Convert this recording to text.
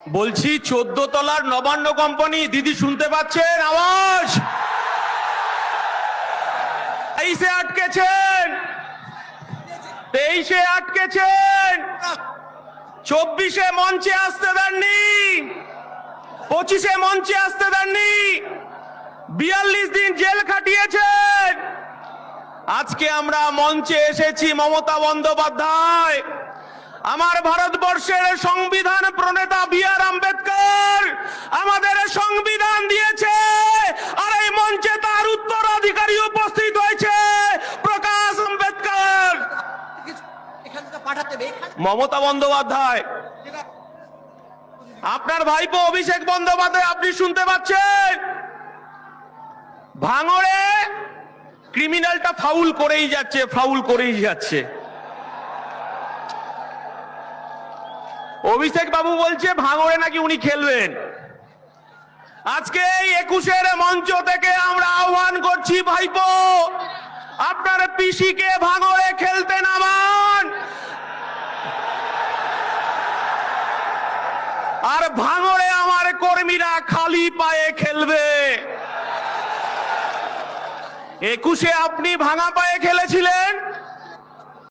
বলছি 14 তলার নবান্ন কোম্পানি, দিদি শুনতে পাচ্ছেন আওয়াজ? 23-এ আটকেছেন, 23-এ আটকেছেন, 24-এ মঞ্চে আসতে দেননি, 25-এ মঞ্চে আসতে দেননি, 42 দিন জেল খাটিয়েছেন। আজকে আমরা মঞ্চে এসেছি মমতা বন্দ্যোপাধ্যায়, আমার ভারতবর্ষের সংবিধান প্রণেতা বি.আর. আম্বেদকর আমাদের সংবিধান দিয়েছে, আর এই মঞ্চে তার উত্তরাধিকারী উপস্থিত হয়েছে প্রকাশ আম্বেদকর। মমতা বন্দ্যোপাধ্যায়, আপনার ভাইপো অভিষেক বন্দ্যোপাধ্যায়, আপনি শুনতে পাচ্ছেন? ভাঙড়ে ক্রিমিনালটা ফাউল করেই যাচ্ছে, ফাউল করেই যাচ্ছে। অভিষেক বাবু বলছে ভাঙড়ে নাকি উনি খেলবেন। আজকে এই 21-এর মঞ্চ থেকে আমরা আহ্বান করছি, ভাইপো আপনার পিসিকে ভাঙড়ে খেলতে নামান, আর ভাঙড়ে আমার কর্মীরা খালি পায়ে খেলবে। 21-এ আপনি ভাঙা পায়ে খেলেছিলেন,